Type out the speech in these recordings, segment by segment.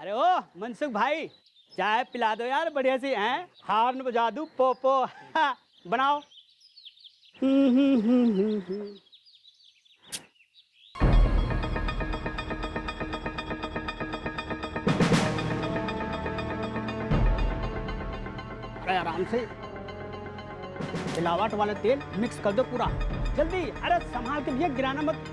अरे ओ मनसुख भाई, चाय पिला दो यार बढ़िया सी हैं, हार्न बजा दूं पोपो। बनाओ। अरे आराम से, मिलावट वाला तेल मिक्स कर दो पूरा जल्दी। अरे संभाल के भैया, गिराना मत।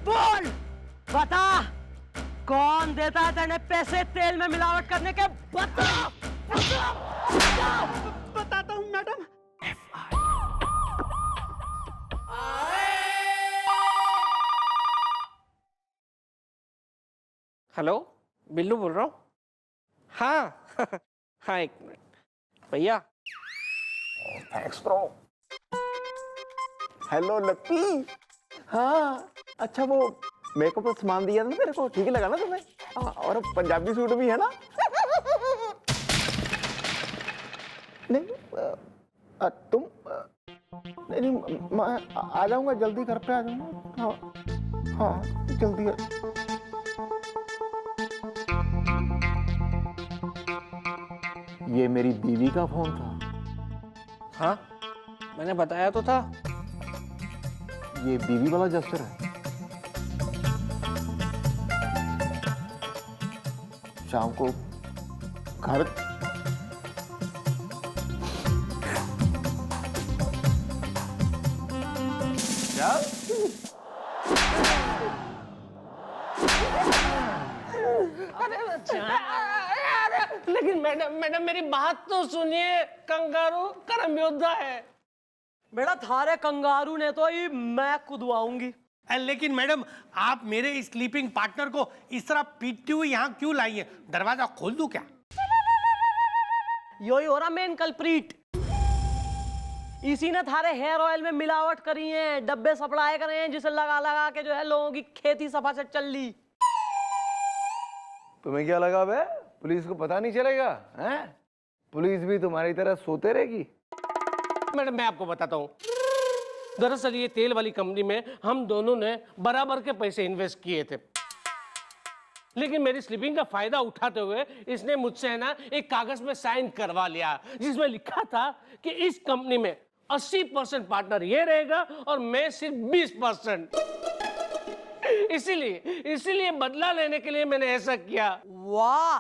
बोल, बता कौन देता है तेने पैसे तेल में मिलावट करने के? बता, बता, बता। बताता हूँ मैडम। हेलो, बिल्लू बोल रहा हूँ। हाँ हाँ, एक मिनट भैया। Thanks bro. हेलो लक्की। हाँ अच्छा, वो मेकअप का सामान दिया था ना तेरे को, ठीक लगा ना तुम्हें? हाँ, और पंजाबी सूट भी है ना? नहीं तुम नहीं, मैं आ जाऊंगा जल्दी, घर पे आ जाऊंगा। हाँ हाँ जल्दी। ये मेरी बीवी का फोन था। हाँ, मैंने बताया तो था। ये बीवी वाला जस्टर है। शाम को घर क्या? लेकिन मैडम मेरी बात तो सुनिए। कंगारू कर्म योद्धा है। बेटा थारे कंगारू ने तो ही मैं कुदवाऊंगी। लेकिन मैडम, आप मेरे स्लीपिंग पार्टनर को इस तरह पीटती हुई यहाँ क्यों लाई है? दरवाजा खोल दूं क्या? यो ही हो रहा मेन कल्प्रीट। इसी ने थारे हेयर ऑयल में मिलावट करी है, डब्बे सप्लाई करे हैं, जिसे लगा लगा के जो है लोगों की खेती सफा से चल ली। तुम्हें क्या लगा बे? पुलिस को पता नहीं चलेगा? हैं? पुलिस भी तुम्हारी तरह सोते रहेगी? मैडम मैं आपको बताता हूँ, दरअसल ये तेल वाली कंपनी में हम दोनों ने बराबर के पैसे इन्वेस्ट किए थे, लेकिन मेरी स्लीपिंग का फायदा उठाते हुए इसने मुझसे है ना एक कागज में साइन करवा लिया, जिसमें लिखा था कि इस कंपनी में 80% पार्टनर ये रहेगा और मैं सिर्फ 20%। इसीलिए बदला लेने के लिए मैंने ऐसा किया। वाह,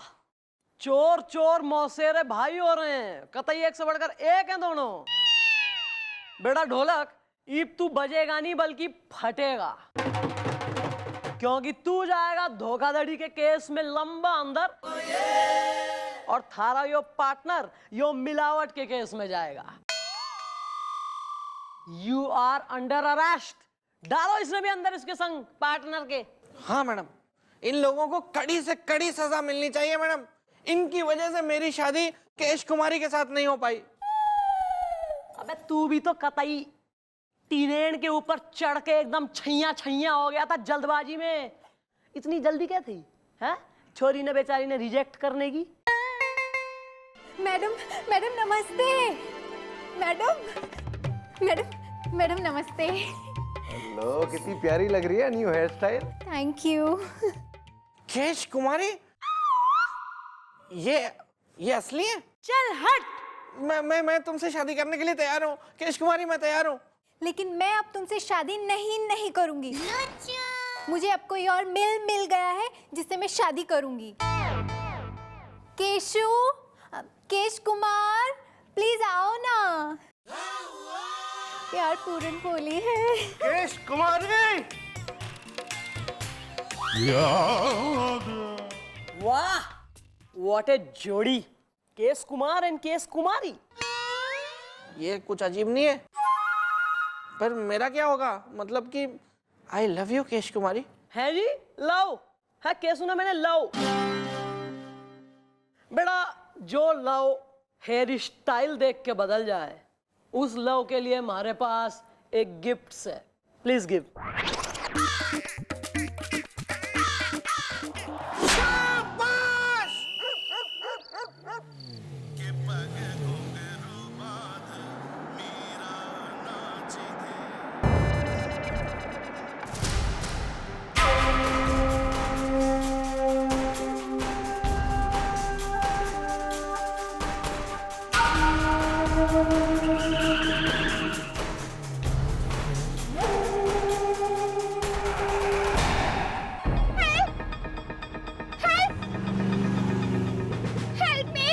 चोर चोर मौसेरे भाई हो रहे हैं, कतई एक से बढ़कर एक हैं दोनों। बेटा ढोलक, ईब तू बजेगा नहीं बल्कि फटेगा, क्योंकि तू जाएगा धोखाधड़ी के केस में लंबा अंदर, और थारा यो पार्टनर यो मिलावट के केस में जाएगा। You are under arrest. डालो इसने भी अंदर इसके संग पार्टनर के। हाँ मैडम, इन लोगों को कड़ी से कड़ी सजा मिलनी चाहिए मैडम। इनकी वजह से मेरी शादी केश कुमारी के साथ नहीं हो पाई। अबे तू भी तो कतई टीनेन के ऊपर चढ़ के एकदम छैया छैया हो गया था जल्दबाजी में। इतनी जल्दी क्या थी? है छोरी ने बेचारी ने रिजेक्ट करने की। मैडम मैडम नमस्ते। मैडम नमस्ते। हेलो, कितनी प्यारी लग रही है new hair style. Thank you. Kesh Kumari, ये असली है? चल हट। मैं तुमसे शादी करने के लिए तैयार हूँ केश कुमारी, मैं तैयार हूँ। लेकिन मैं अब तुमसे शादी नहीं करूंगी। मुझे अब कोई और मिल गया है जिससे मैं शादी करूंगी। केश कुमार प्लीज आओ ना, यार पूरन पोली है। केश कुमारी, वाह, व्हाट ए जोड़ी, केश कुमार एंड केश कुमारी। ये कुछ अजीब नहीं है? पर मेरा क्या होगा? मतलब कि आई लव यू केश कुमारी। है जी, लव है। केस सुना मैंने, लव। बेटा जो लव हेयर स्टाइल देख के बदल जाए, उस लव के लिए हमारे पास एक गिफ्ट है। Please give. Help me!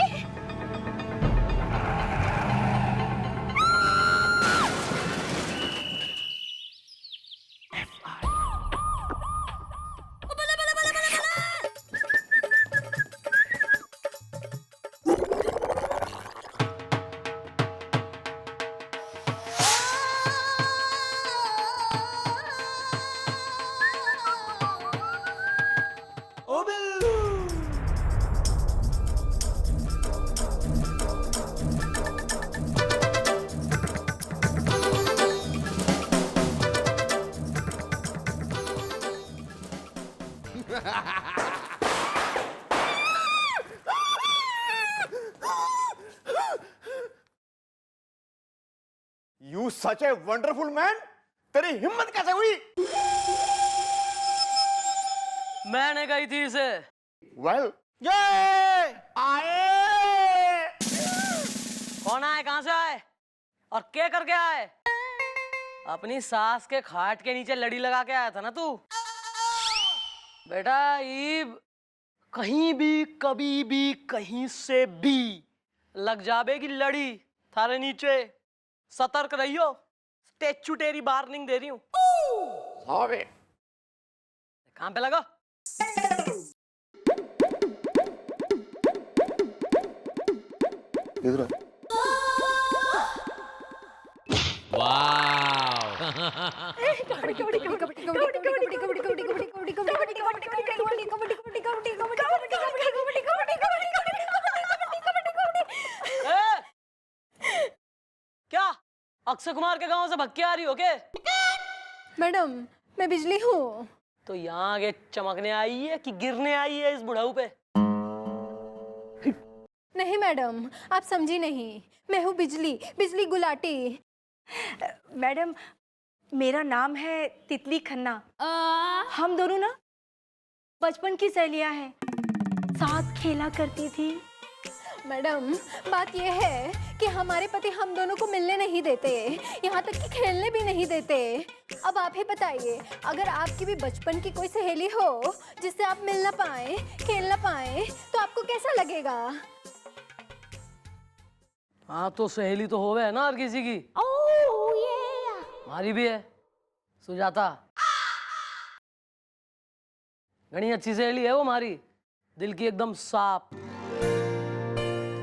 You such a wonderful man, तेरी हिम्मत कैसे हुई? मैंने कही थी इसे। वेल, आए। कौन आए, कहां से आए और क्या करके आए? अपनी सास के खाट के नीचे लड़ी लगा के आया था ना तू? बेटा ईब कहीं भी कभी भी कहीं से भी लग जाबेगी लड़ी थारे नीचे, सतर्क रहियो। स्टेचुटरी वार्निंग दे रही हूं। काम पे लगो। क्या अक्षय कुमार के गांव से भग के आ रही हो क्या? मैडम, मैं बिजली हूँ। तो यहाँ आगे चमकने आई है कि गिरने आई है इस बुढ़ाऊ पे? नहीं मैडम, आप समझी नहीं। मैं हूँ बिजली, बिजली गुलाटी। मैडम, मेरा नाम है तितली खन्ना। हम दोनों ना बचपन की सहेलियां हैं, साथ खेला करती थी। मैडम, बात यह है कि हमारे पति हम दोनों को मिलने नहीं देते, यहाँ तक कि खेलने भी नहीं देते। अब आप ही बताइए, अगर आपकी भी बचपन की कोई सहेली हो जिससे आप मिल ना पाए, खेल ना पाए, तो आपको कैसा लगेगा? हाँ तो सहेली तो होवे है ना हर किसी की। हमारी भी है सुजाता, घनी अच्छी सहेली है वो हमारी, दिल की एकदम साफ।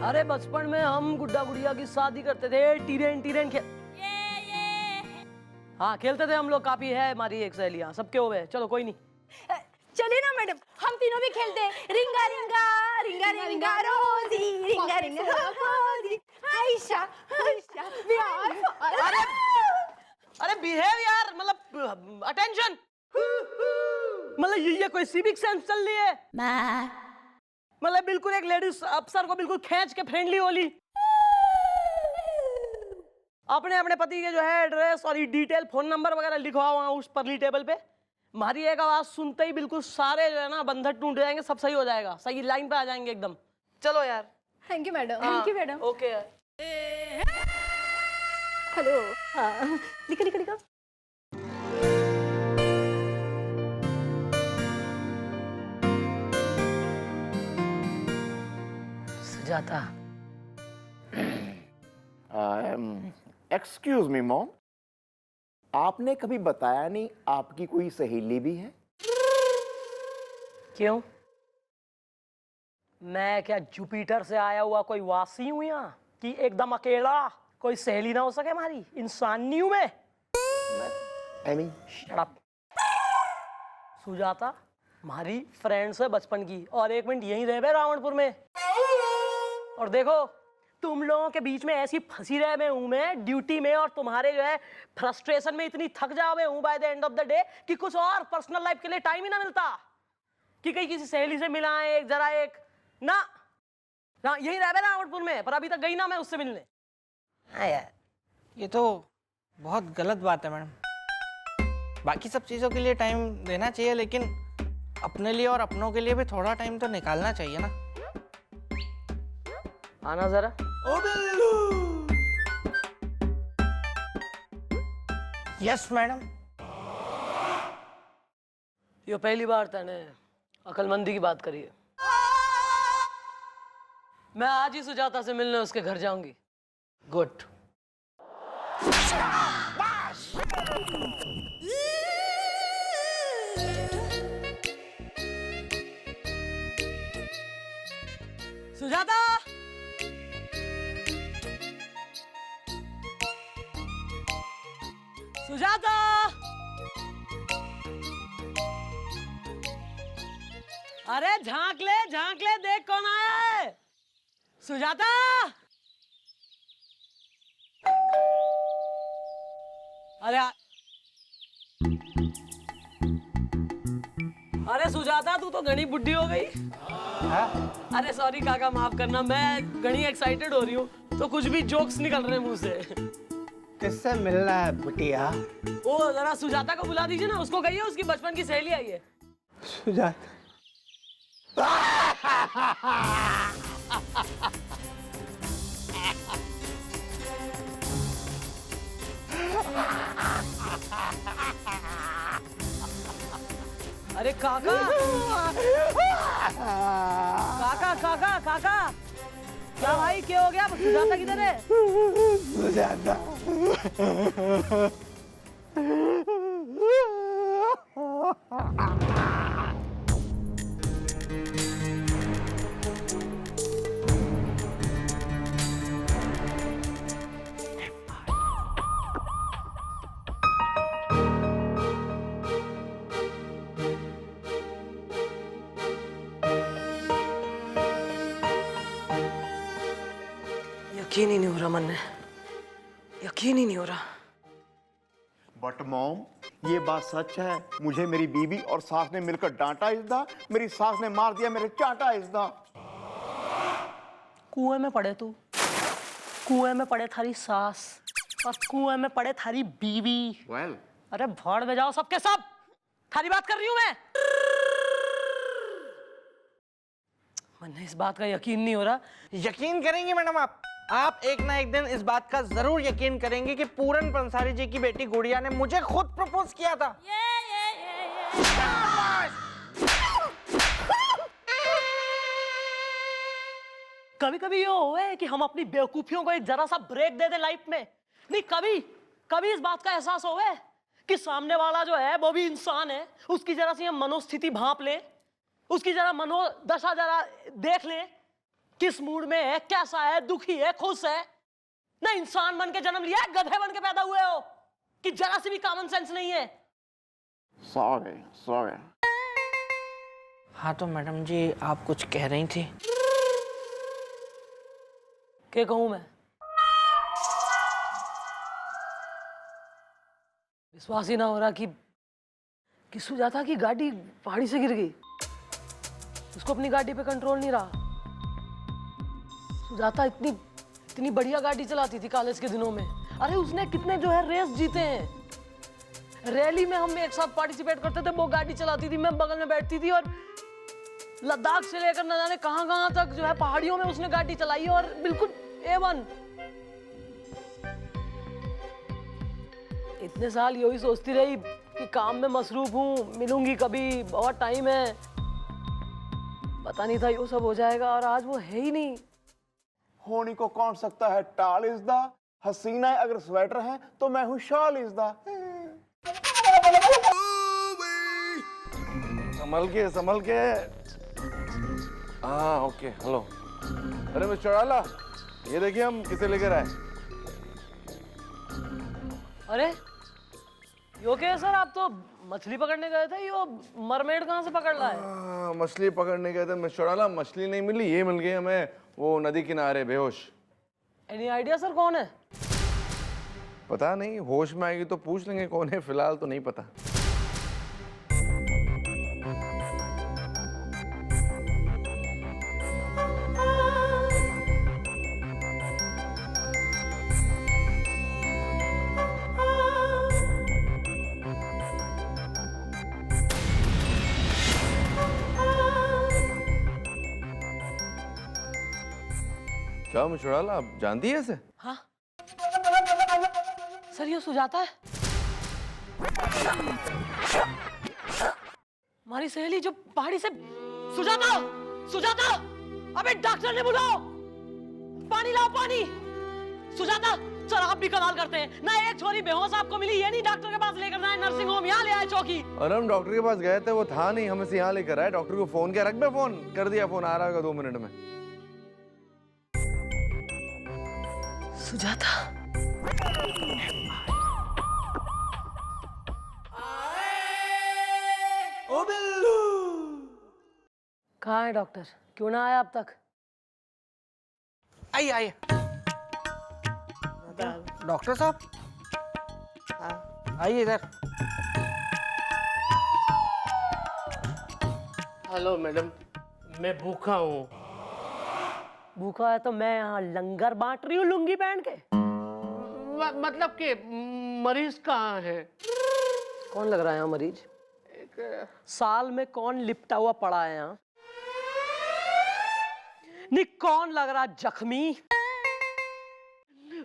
अरे बचपन में हम गुड्डा गुड़िया की शादी करते थे, टीरेन टीरेन हाँ खेलते थे हम लोग। काफी है हमारी एक सहेलियां, सबके हो गए। चलो कोई नहीं, चले ना मैडम, हम तीनों भी खेलते हैं। रिंगा रिंगा रिंगा रिंगा रोजी, रिंगा रिंगा रोजी, आयशा आयशा अरे अरे बिहेव यार, मतलब अटेंशन। मतलब ये कोई सिविक सेंस चल रही है? मतलब बिल्कुल एक लेडीज अफसर को बिल्कुल खींच के फ्रेंडली होली। अपने अपने पति के जो है एड्रेस और डिटेल फोन नंबर वगैरह लिखवाओ वहां उस परली टेबल पे। हमारी एक आवाज सुनते ही बिल्कुल सारे जो है ना बंधन टूट जाएंगे, सब सही हो जाएगा, सही लाइन पे आ जाएंगे एकदम। चलो यार। Thank you madam. Thank you madam. Okay यार। हेलो। हाँ, लिखो लिखो लिखो। सुजाता। एक्सक्यूज मी मॉम, आपने कभी बताया नहीं आपकी कोई सहेली भी है? क्यों? मैं क्या जुपिटर से आया हुआ कोई वासी हूं यहाँ कि एकदम अकेला कोई सहेली ना हो सके हमारी? इंसान नहीं हूं मैं। I mean, Shut up. Sujata हमारी फ्रेंड्स है बचपन की, और एक मिनट यहीं रह रावणपुर में। और देखो तुम लोगों के बीच में ऐसी फंसी रहे मैं हूं मैं ड्यूटी में, और तुम्हारे जो है फ्रस्ट्रेशन में इतनी थक जाओ मैं हूं by the end of the day कि कुछ और पर्सनल लाइफ के लिए टाइम ही ना मिलता कि कहीं किसी सहेली से मिला एक जरा एक ना। यही रह ना आवटपुर में, पर अभी तक गई ना मैं उससे मिलने। हाँ यार, ये तो बहुत गलत बात है मैडम। बाकी सब चीज़ों के लिए टाइम देना चाहिए, लेकिन अपने लिए और अपनों के लिए भी थोड़ा टाइम तो निकालना चाहिए ना। आना जरा। Yes madam. ये पहली बार तने अकलमंदी की बात करी है। मैं आज ही सुजाता से मिलने उसके घर जाऊंगी। गुड। सुजाता, सुजाता, अरे झांक ले देख कौन आया है। सुजाता, अरे सुजाता, तू तो घनी बुढ़ी हो गई। अरे सॉरी काका, माफ करना, मैं घनी एक्साइटेड हो रही हूँ तो कुछ भी जोक्स निकल रहे हैं मुंह से। किससे मिलना है बिटिया? ओ जरा सुजाता को बुला दीजिए ना, उसको कहिए उसकी बचपन की सहेली आई है। सुजाता। अरे काका, काका काका काका, क्या भाई क्या हो गया? सुजाता किधर है? सुजाता। यकीन ही नहीं हो रहा मन में, यकीन ही नहीं हो रहा। बट मॉम, ये बात सच है, मुझे मेरी बीवी और सास ने मिलकर डांटा इसदा, मेरी सास ने मार दिया मेरे चाटा इसदा। कुएं में पड़े तू, कुएं में पड़े थारी सास और कुएं में पड़े थारी बीवी। well. अरे भाड़ में जाओ सबके सब, थारी बात कर रही हूं मैं। मन इस बात का यकीन नहीं हो रहा। यकीन करेंगी मैडम आप एक ना एक दिन इस बात का जरूर यकीन करेंगे कि पूरन पंसारी जी की बेटी गुड़िया ने मुझे खुद प्रपोज किया था। कभी कभी ये होए कि हम अपनी बेवकूफियों को एक जरा सा ब्रेक दे दे लाइफ में। नहीं, कभी कभी इस बात का एहसास होए कि सामने वाला जो है वो भी इंसान है, उसकी जरा सी हम मनोस्थिति भांप ले, उसकी जरा मनोदशा जरा देख ले, किस मूड में है, कैसा है, दुखी है, खुश है। ना इंसान बन के जन्म लिया है, गधे बन के पैदा हुए हो कि जरा सी भी कॉमन सेंस नहीं है। सॉरी। हाँ तो मैडम जी, आप कुछ कह रही थी। क्या कहूं मैं? विश्वास ही ना हो रहा कि सुजाता की गाड़ी पहाड़ी से गिर गई। उसको अपनी गाड़ी पे कंट्रोल नहीं रहा। सुजाता इतनी बढ़िया गाड़ी चलाती थी कॉलेज के दिनों में। अरे उसने कितने जो है रेस जीते हैं। रैली में हम एक साथ पार्टिसिपेट करते थे, वो गाड़ी चलाती थी, मैं बगल में बैठती थी, और लद्दाख से लेकर न जाने कहां तक जो है पहाड़ियों में उसने गाड़ी चलाई, और बिल्कुल A1। इतने साल यही सोचती रही कि काम में मसरूफ हूं, मिलूंगी कभी, बहुत टाइम है। पता नहीं था ये सब हो जाएगा, और आज वो है ही नहीं। होनी को कौन सकता है टाल इसदा, हसीना है अगर स्वेटर है तो मैं हूँ शाल इसदा। संभल के। हाँ ओके, हेलो। अरे मिस्टर चौड़ाला, ये देखिए हम किसे लेकर आए। अरे यो क्या है सर, आप तो मछली पकड़ने गए थे, यो मरमेड कहाँ से पकड़ रहा है? मछली पकड़ने गए थे मिस्टर चौड़ाला, मछली नहीं मिली, ये मिल गई हमें, वो नदी किनारे बेहोश। एनी आइडिया सर कौन है? पता नहीं, होश में आएगी तो पूछ लेंगे कौन है, फिलहाल तो नहीं पता। क्या मशुराला, आप जानती है इसे? हाँ सर, ये सुजाता है, हमारी सहेली जो पहाड़ी से। सुजाता, सुजाता, अबे डॉक्टर ने बुलाओ, पानी लाओ पानी। सुजाता, सर आप भी कमाल करते हैं ना, एक छोरी बेहोश आपको मिली, ये नहीं डॉक्टर के पास लेकर जाए, नर्सिंग होम यहाँ ले आए चौकी। अरे हम डॉक्टर के पास गए थे, वो था नहीं, हमें से यहाँ लेकर आए। डॉक्टर को फोन किया, रख बे फोन, कर दिया फोन, आ रहा होगा 2 मिनट में। सुजाता, ओ बिल्लू, कहाँ है डॉक्टर, क्यों ना आया अब तक? आइए आइए। डॉक्टर साहब, आइए इधर। हेलो मैडम, मैं भूखा हूँ। भूखा है तो मैं यहाँ लंगर बांट रही हूँ लुंगी पहन के। मतलब कि मरीज कहाँ है? कौन लग रहा है यहाँ मरीज? साल में कौन लिपटा हुआ पड़ा है यहाँ? नहीं, कौन लग रहा जख्मी?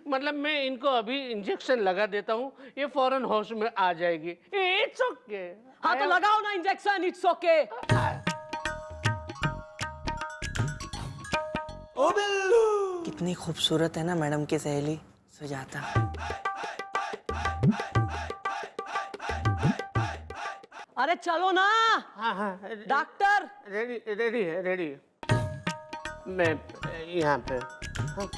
मतलब मैं इनको अभी इंजेक्शन लगा देता हूँ, ये फौरन होश में आ जाएगी। It's okay. हाँ तो लगाओ ना इंजेक्शन, इट्स ओके। ओ बिल्लू, कितनी खूबसूरत है ना मैडम की सहेली सुजाता। अरे चलो ना। हाँ हाँ, डॉक्टर रेडी रेडी है, रेडी। मैं यहाँ पे। हाँ।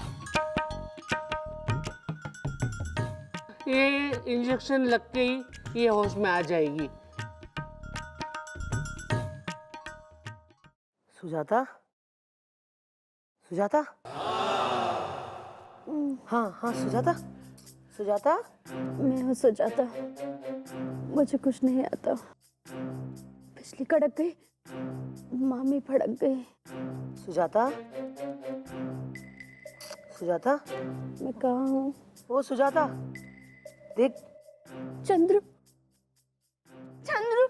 ये इंजेक्शन लग के ही ये होश में आ जाएगी। सुजाता, सुजाता, हाँ हाँ सुजाता, सुजाता। मैं हूँ सुजाता, मुझे कुछ नहीं आता। बिजली कड़क गई, मामी भड़क गई। सुजाता, सुजाता, मैं कहाँ हूँ? ओ सुजाता, देख। चंद्रू, चंद्रू।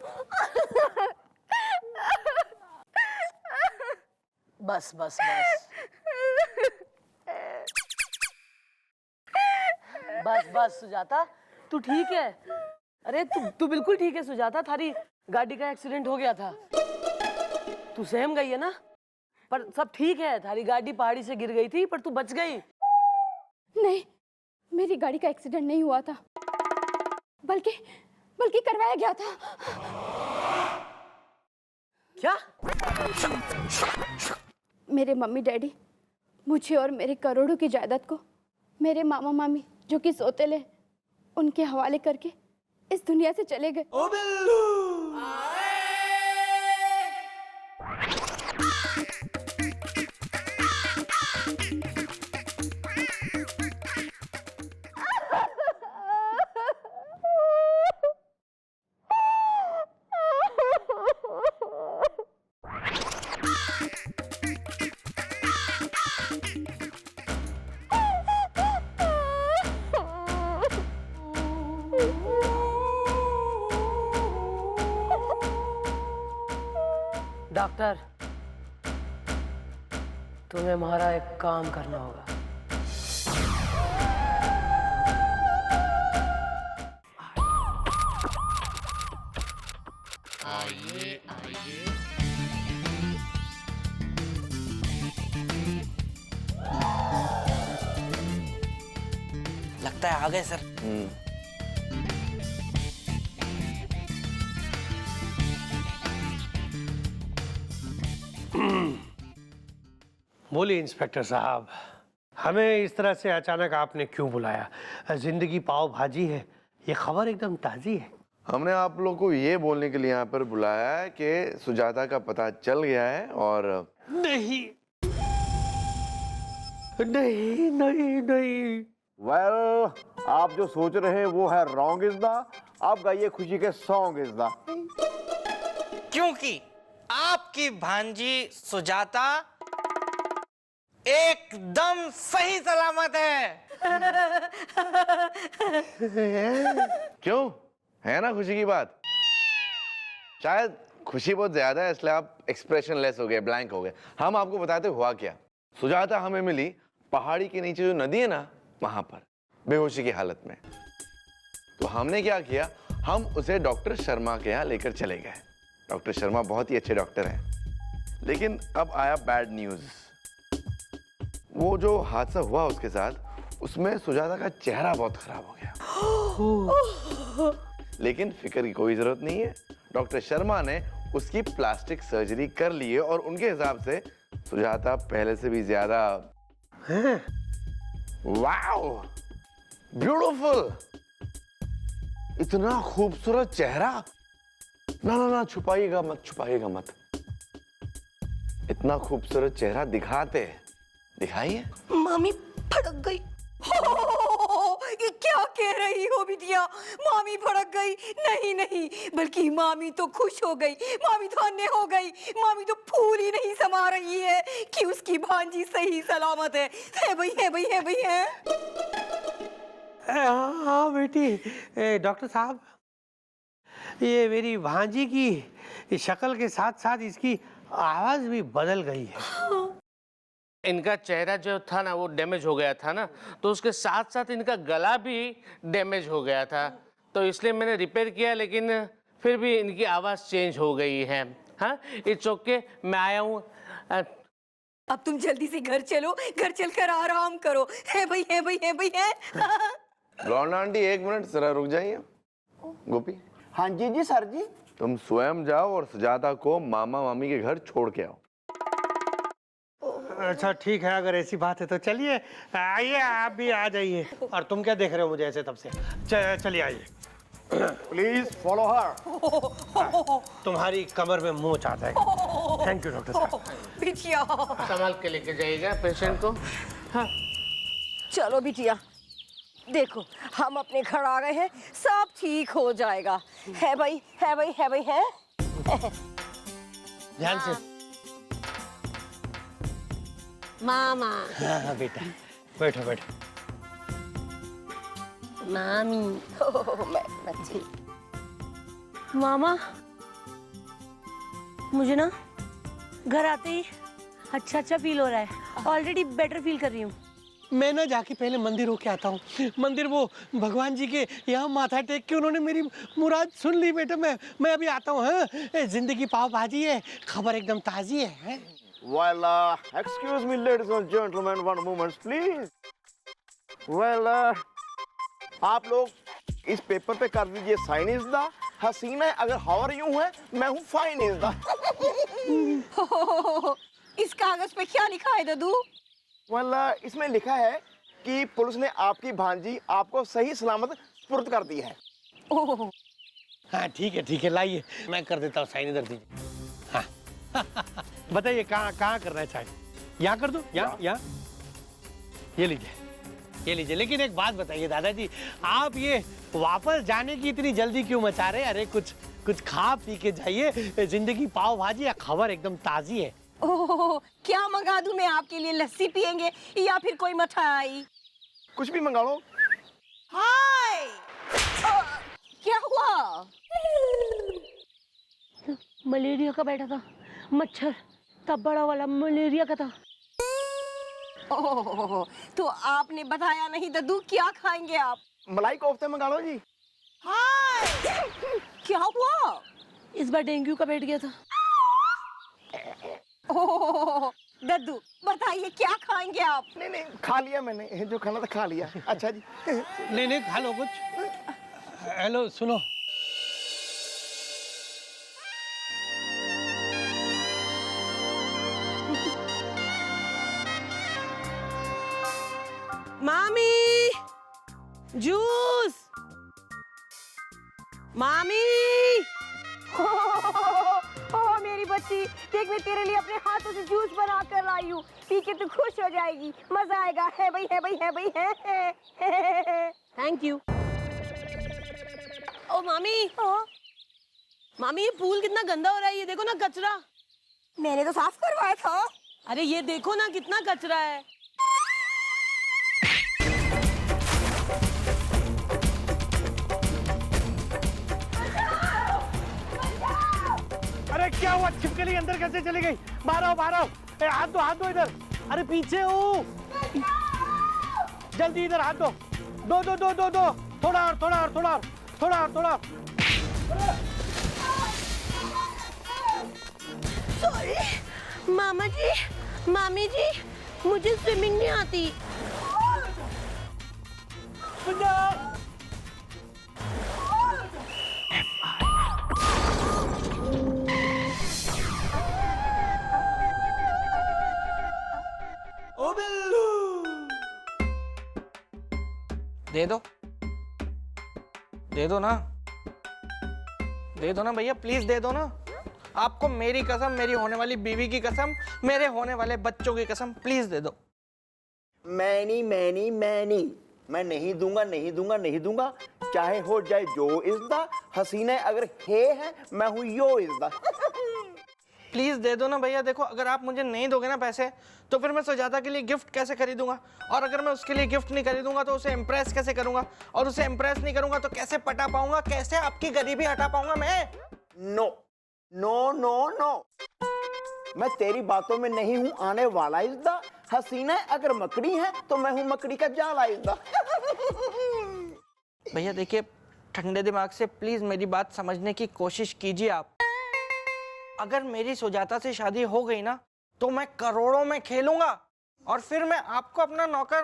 बस बस बस बस बस सुजाता, तू ठीक है? अरे तू बिल्कुल ठीक है सुजाता, थारी गाड़ी का एक्सीडेंट हो गया था, तू सहम गई है ना, पर सब ठीक है। थारी गाड़ी पहाड़ी से गिर गई थी पर तू बच गई। नहीं, मेरी गाड़ी का एक्सीडेंट नहीं हुआ था, बल्कि बल्कि करवाया गया था। क्या? मेरे मम्मी डैडी मुझे और मेरे करोड़ों की जायदाद को मेरे मामा मामी जो कि सौतेले, उनके हवाले करके इस दुनिया से चले गए। ओ बिल्लू, डॉक्टर, तुम्हें हमारा एक काम करना होगा। लगता है आ गए सर। बोलिए इंस्पेक्टर साहब, हमें इस तरह से अचानक आपने क्यों बुलाया? जिंदगी पाव भाजी है, ये खबर एकदम ताज़ी है। हमने आप लोग को ये बोलने के लिए यहाँ पर बुलाया है कि सुजाता का पता चल गया है और नहीं नहीं नहीं नहीं। वेल, आप जो सोच रहे हैं वो है रॉन्ग इज द। आप गाइए खुशी के सॉन्ग इज द। क्योंकि आपकी भांजी सुजाता एकदम सही सलामत है। क्यों, है ना खुशी की बात? शायद खुशी बहुत ज्यादा है इसलिए आप एक्सप्रेशन लेस हो गए, ब्लैंक हो गए। हम आपको बताते हुआ क्या। सुजाता हमें मिली पहाड़ी के नीचे जो नदी है ना, वहां पर बेहोशी की हालत में। तो हमने क्या किया, हम उसे डॉक्टर शर्मा के यहाँ लेकर चले गए। डॉक्टर शर्मा बहुत ही अच्छे डॉक्टर हैं, लेकिन अब आया बैड न्यूज। वो जो हादसा हुआ उसके साथ, उसमें सुजाता का चेहरा बहुत खराब हो गया। लेकिन फिक्र की कोई जरूरत नहीं है, डॉक्टर शर्मा ने उसकी प्लास्टिक सर्जरी कर ली है और उनके हिसाब से सुजाता पहले से भी ज्यादा वाओ ब्यूटीफुल, इतना खूबसूरत चेहरा। ना ना ना, छुपाइएगा मत, छुपाइएगा मत। इतना खूबसूरत चेहरा दिखाइए। मामी भड़क गई। ये क्या कह रही हो बिटिया? मामी भड़क गई? नहीं नहीं, बल्कि मामी तो खुश हो गई, मामी तो अन्य हो गई, मामी तो फूल ही नहीं समा रही है कि उसकी भांजी सही सलामत है भाई, है भाई, है भाई, है। हाँ बेटी, डॉक्टर साहब, ये मेरी भांजी की शक्ल के साथ साथ इसकी आवाज भी बदल गई है। इनका चेहरा जो था ना वो डैमेज हो गया था ना, तो उसके साथ साथ इनका गला भी डैमेज हो गया था, तो इसलिए मैंने रिपेयर किया, लेकिन फिर भी इनकी आवाज चेंज हो गई है। हाँ, इट्स ओके, मैं आया हूँ। अब तुम जल्दी से घर चलो, घर चलकर आराम करो। है भाई, है भाई, है भाई, है। ब्लॉन्ड आंटी, एक मिनट जरा रुक जाइए। गोपी, हाँ जी जी सर जी। तुम स्वयं जाओ और सुजाता को मामा मामी के घर छोड़ के आओ। अच्छा ठीक है, अगर ऐसी बात है तो चलिए, आइए आप भी आ जाइए। और तुम क्या देख रहे हो मुझे ऐसे तब से? चलिए आइए। Please follow her. तुम्हारी कमर में मोच आ जाएगा। थैंक यू डॉक्टर साहब। बिटिया संभाल के लेके जाइएगा पेशेंट को। हाँ। चलो बिटिया, देखो हम अपने घर आ गए हैं, सब ठीक हो जाएगा। है भाई, है भाई, है भाई, है। ध्यान से। मामा। हाँ बेटा, बैठो बैठो। मामी। मैं बच्ची। मामा, मुझे ना घर आते ही अच्छा फील हो रहा है, ऑलरेडी बेटर फील कर रही हूँ। मैं ना जाके पहले मंदिर होके आता हूँ। मंदिर वो भगवान जी के यहाँ माथा टेक के उन्होंने मेरी मुराद सुन ली बेटा। मैं अभी आता हूँ। हाँ, जिंदगी पाव भाजी है, खबर एकदम ताजी है। Well, excuse me, ladies and gentlemen, one moment, please. Well, आप लोग इस पेपर पे कर दीजिए साइन इज द हसीना। अगर हावर यूं है, मैं हूँ फाइन इज द। इस कागज पे क्या लिखा है ददू? Well, इसमें लिखा है कि पुलिस ने आपकी भांजी आपको सही सलामत सुपुर्द कर दी है। ओह, हाँ ठीक है, लाइए मैं कर देता हूँ साइन, इधर दीजिए। हाँ बताइए कहाँ करना है साइन? यहाँ कर दो, यहाँ। ये लीजिए। लेकिन एक बात बताइए दादाजी, आप ये वापस जाने की इतनी जल्दी क्यों मचा रहे? अरे कुछ खा पी के जाइए, जिंदगी पाव भाजी या खबर एकदम ताजी है। ओह, क्या मंगा दूं मैं आपके लिए? लस्सी पियेंगे या फिर कोई मिठाई? कुछ भी मंगा लो। हाय, क्या हुआ? मलेरिया का बैठा था मच्छर, तब बड़ा वाला मलेरिया का था। ओह, तो आपने बताया नहीं दद्दू, क्या खाएंगे आप? मलाई कोफ्ते मंगा लो जी। हाय, क्या हुआ? इस बार डेंगू का बैठ गया था। ओह, दद्दू बताइए क्या खाएंगे आप? नहीं, खा लिया मैंने, जो खाना था खा लिया। अच्छा जी। नहीं खा लो कुछ। हेलो सुनो, मामी जूस, मामी। ओह मेरी बच्ची, देख मैं तेरे लिए अपने हाथों से जूस बना कर लाई हूँ, पी के तू खुश हो जाएगी, मजा आएगा। है भाई, है भाई, है भाई, है। Thank you. ओ मामी, मामी ये पूल कितना गंदा हो रहा है, ये देखो ना कचरा। मैंने तो साफ करवाया था। अरे ये देखो ना कितना कचरा है। अरे क्या हुआ? छिपकली अंदर कैसे चली गई? बाहर आओ। हाथ दो इधर। अरे पीछे हो। जल्दी इधर हाथ दो, दो दो दो दो दो, थोड़ा और थोड़ा और थोड़ा और थोड़ा और थोड़ा और। सॉरी मामा जी, मामी जी, मुझे स्विमिंग नहीं आती। दे दो, दे दो ना, दे दो ना भैया, प्लीज दे दो ना। आपको मेरी कसम, मेरी होने वाली बीवी की कसम, मेरे होने वाले बच्चों की कसम, प्लीज दे दो। मैं नहीं दूंगा, नहीं दूंगा, नहीं दूंगा, चाहे हो जाए जो इज़्दा। हसीना अगर है मैं हूं यो इज़्दा। प्लीज दे दो ना भैया। देखो, अगर आप मुझे नहीं दोगे ना पैसे, तो फिर मैं सुजाता के लिए गिफ्ट कैसे खरीदूंगा, और अगर मैं उसके लिए गिफ्ट नहीं खरीदूंगा तो उसे इम्प्रेस कैसे करूंगा, और उसे इम्प्रेस नहीं करूंगा तो कैसे पटा पाऊंगा, कैसे आपकी गरीबी हटा पाऊंगा मैं? नो नो नो नो, मैं तेरी बातों में नहीं हूं आने वाला इज़्दा। हसीना अगर मकड़ी है तो मैं हूं मकड़ी का जाला इज़्दा। भैया देखिए, ठंडे दिमाग से प्लीज मेरी बात समझने की कोशिश कीजिए आप। अगर मेरी सुजाता से शादी हो गई ना, तो मैं करोड़ों में खेलूंगा, और फिर मैं आपको अपना नौकर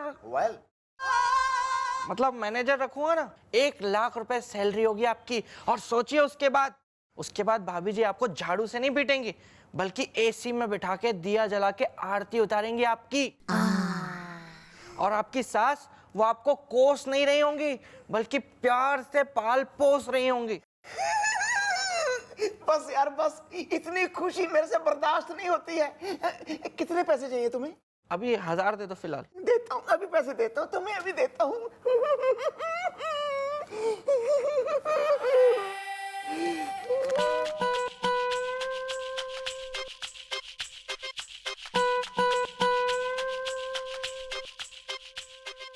मतलब मैनेजर रखूंगा ना। 1 लाख रुपए सैलरी होगी आपकी, और सोचिए उसके बाद भाभी जी आपको झाड़ू से नहीं पीटेंगी, बल्कि एसी में बिठा के दिया जला के आरती उतारेंगी आपकी। और आपकी सास, वो आपको कोस नहीं रही होंगी, बल्कि प्यार से पाल पोस रही होंगी। बस यार बस, इतनी खुशी मेरे से बर्दाश्त नहीं होती है। कितने पैसे चाहिए तुम्हें? अभी 1000 दे दो फिलहाल। देता हूँ, अभी पैसे देता हूँ तुम्हें, अभी देता हूँ।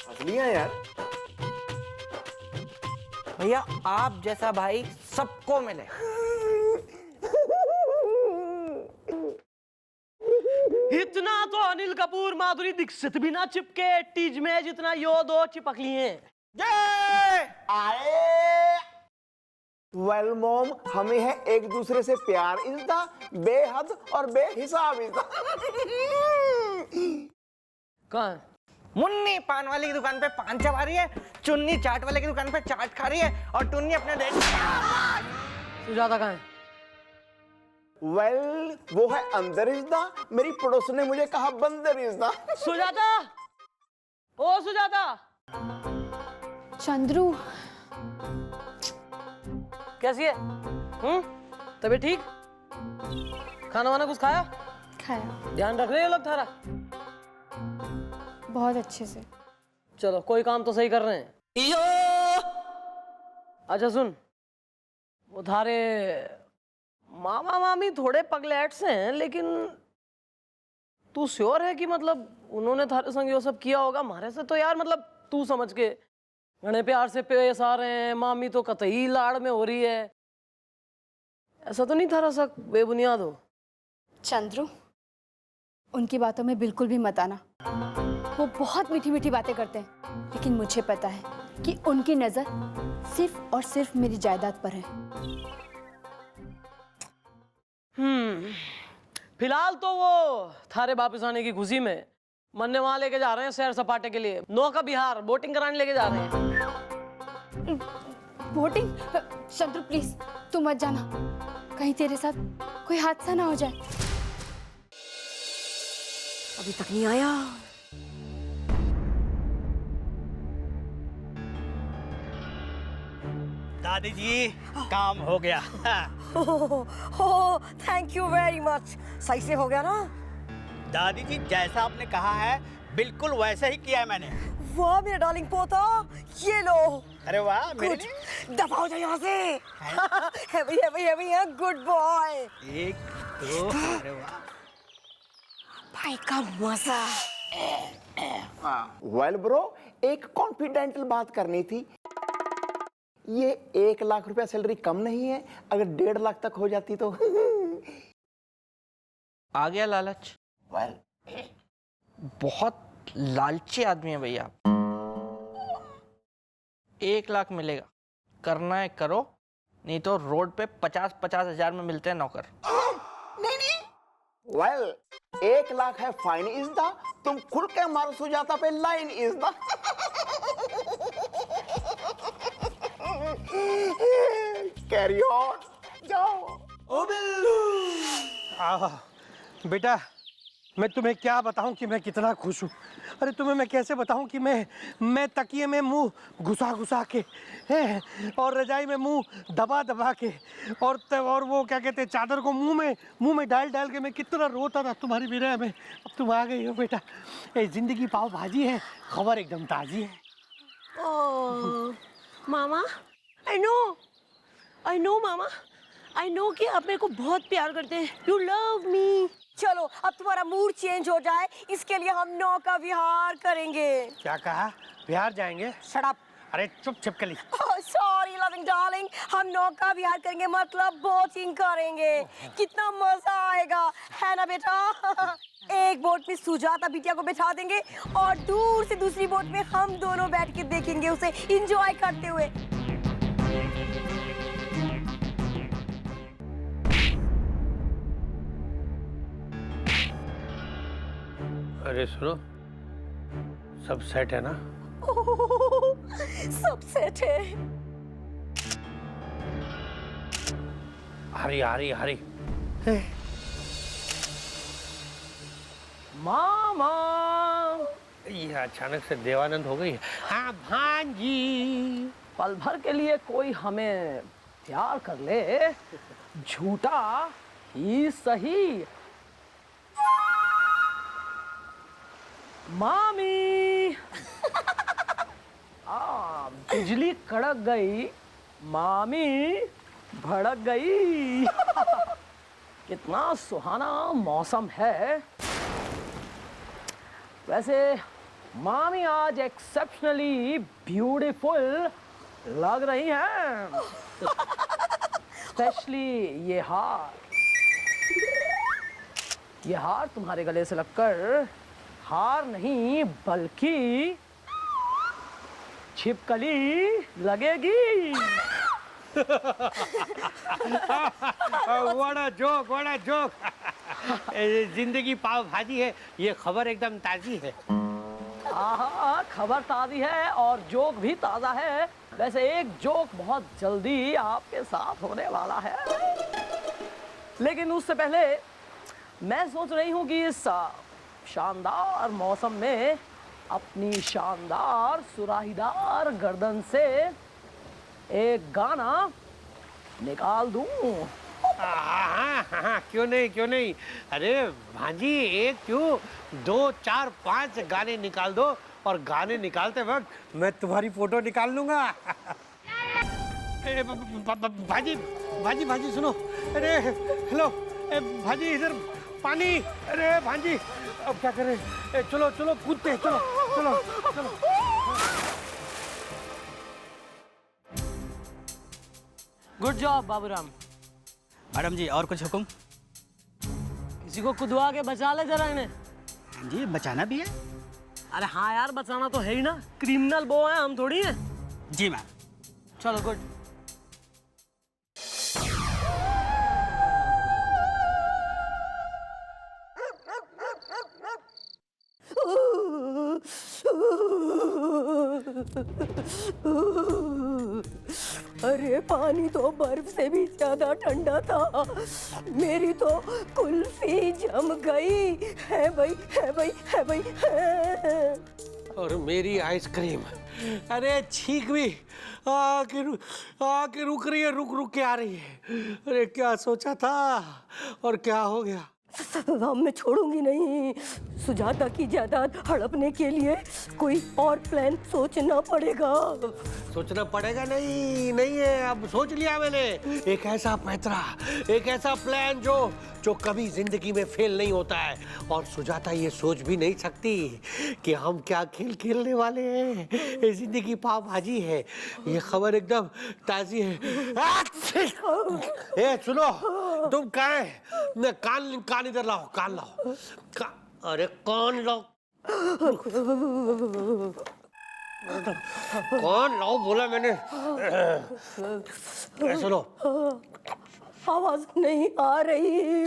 असलियाँ यार। भैया आप जैसा भाई सबको मिले। इतना तो अनिल कपूर माधुरी दीक्षित भी ना चिपके टीज में, जितना यो दो चिपक लिए हैं। आए वेल मॉम, हमें है एक दूसरे से प्यार इज़्दा, बेहद और बेहिसाब इज़्दा। कहाँ है? मुन्नी पान वाले की दुकान पे पान चबा रही है, चुन्नी चाट वाले की दुकान पे चाट खा रही है, और टुन्नी अपने डेट। सुजाता कहाँ है? वेल वो है अंदर इज़्दा, मेरी पड़ोसन ने मुझे कहा बंदर इज़्दा। सुजाता, ओ सुजाता। चंद्रू, कैसी है? तबीयत ठीक? खाना वाना कुछ खाया? खाया ध्यान रख रहे हो लोग थारा? बहुत अच्छे से। चलो, कोई काम तो सही कर रहे हैं। अच्छा सुन, वो थारे मामा मामी थोड़े पगलेट्स हैं, लेकिन तू श्योर है कि मतलब उन्होंने थारे संग ये सब किया होगा? हमारे से तो यार मतलब तू समझ के घने प्यार से पेश आ रहे हैं, मामी तो कतई लाड़ में हो रही है। ऐसा तो नहीं थारा शक बेबुनियाद हो? चंद्रू, उनकी बातों में बिल्कुल भी मत आना। वो बहुत मीठी मीठी बातें करते हैं, लेकिन मुझे पता है कि उनकी नजर सिर्फ और सिर्फ मेरी जायदाद पर है। फिलहाल तो वो थारे वापिस आने की खुशी में मन्ने वहां लेके जा रहे हैं सैर सपाटे के लिए, नौका बिहार बोटिंग कराने लेके जा रहे हैं। बोटिंग? चंद्रू प्लीज तू मत जाना, कहीं तेरे साथ कोई हादसा ना हो जाए। अभी तक नहीं आया। दादी जी काम हो गया। हो थैंक यू वेरी मच। सही से हो गया ना? दादी जी जैसा आपने कहा है बिल्कुल वैसे ही किया है मैंने। वाह मेरा डार्लिंग पोता, ये लो। अरे वाह मेरे लिए। दबाओ जाओ यहाँ से। हैवी हैवी हैवी है, गुड बॉय। 1 2, अरे वाह भाई का मजा। वेल ब्रो, एक कॉन्फिडेंटल बात करनी थी। ये 1 लाख रुपया सैलरी कम नहीं है, अगर 1.5 लाख तक हो जाती तो। आ गया लालच। वेल बहुत लालची आदमी है भैया। 1 लाख मिलेगा, करना है करो, नहीं तो रोड पे 50-50 हजार में मिलते हैं नौकर। वेल 1 लाख है फाइन इज द, तुम खुल के मारो सुजाता पे line is the. Carry on, जाओ। बेटा मैं तुम्हें क्या बताऊं कि मैं कितना खुश हूँ। अरे तुम्हें मैं कैसे बताऊं कि मैं तकिए में मुंह घुसा घुसा के हैं और रजाई में मुंह दबा दबा के और वो क्या कहते हैं चादर को मुंह में डाल डाल के मैं कितना रोता था तुम्हारी विरह में। अब तुम आ गई हो बेटा। ये जिंदगी पाव भाजी है, खबर एकदम ताजी है। ओह मामा, I know mama, I know कि आप मेरे को बहुत प्यार करते हैं। You love me. चलो अब तुम्हारा मूड चेंज हो जाए, इसके लिए हम नौका विहार करेंगे। क्या कहा? बिहार जाएंगे? Shut up. अरे चुप छिपकली। सॉरी लविंग डार्लिंग, हम नौका विहार करेंगे मतलब बोटिंग करेंगे। कितना मजा आएगा, है ना बेटा? एक बोट में सुजाता बिटिया को बैठा देंगे और दूर से दूसरी बोट में हम दोनों बैठ के देखेंगे उसे एंजॉय करते हुए। अरे सुनो, सब सेट है ना? सब सेट है। हरी मामा, ये अचानक से देवानंद हो गई। हाँ भांजी। पल भर के लिए कोई हमें प्यार कर ले, झूठा ही सही। मामी। बिजली कड़क गई, मामी भड़क गई। कितना सुहाना मौसम है। वैसे मामी आज एक्सेप्शनली ब्यूटीफुल लग रही हैं। स्पेशली ये हार तुम्हारे गले से लगकर हार नहीं बल्कि छिपकली लगेगी। बड़ा जोक। जिंदगी पाव भाजी है, ये खबर एकदम ताजी है। आहा, खबर ताजी है और जोक भी ताजा है। वैसे एक जोक बहुत जल्दी आपके साथ होने वाला है, लेकिन उससे पहले मैं सोच रही हूँ कि इस शानदार मौसम में अपनी शानदार सुराहीदार गर्दन से एक गाना निकाल दूं। हाँ, क्यों नहीं। अरे भांजी, एक क्यों 2 4 5 गाने निकाल दो और गाने निकालते वक्त मैं तुम्हारी फोटो निकाल लूंगा। भाजी सुनो। अरे हेलो भाजी, इधर पानी। अरे भांजी अब क्या करें? चलो कूदते हैं, चलो। Good job Baburam. मैडम जी और कुछ हुक्म? किसी को कुदवा के बचा ले जरा इन्हें। जी बचाना भी है। अरे हाँ यार, बचाना तो है ही ना, क्रिमिनल वो है, हम थोड़ी हैं। जी मैम। चलो गुड। अरे पानी तो बर्फ से भी ज्यादा ठंडा था। मेरी तो कुल्फी जम गई। है भाई। और मेरी आइसक्रीम, अरे छींक भी आके रुक रही है, रुक के आ रही है। अरे क्या सोचा था और क्या हो गया? मैं छोड़ूंगी नहीं। सुजाता की जायदाद हड़पने के लिए कोई और प्लान सोचना पड़ेगा। सोचना पड़ेगा नहीं है, अब सोच लिया मैंने। एक ऐसा पैतरा, एक ऐसा प्लान जो कभी जिंदगी में फेल नहीं होता है। और सुजाता ये सोच भी नहीं सकती कि हम क्या खेल खेलने वाले हैं। ये जिंदगी पाव भाजी है, ये खबर एकदम ताजी है। ए सुनो, तुम कहाँ है? कान इधर लाओ, कान लाओ। अरे कान लाओ। कौन लाओ बोला मैंने? सुनो, आवाज नहीं आ रही।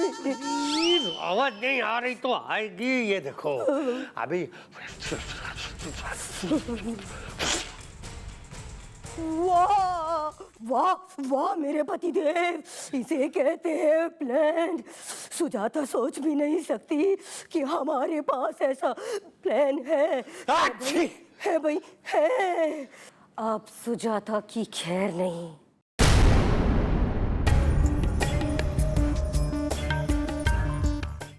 आवाज नहीं आ रही तो आएगी, ये देखो अभी। वाह वाह वाह मेरे पतिदेव, इसे कहते हैं प्लान। सुजाता सोच भी नहीं सकती कि हमारे पास ऐसा प्लान है भाई, है। आप सुजाता की खैर नहीं,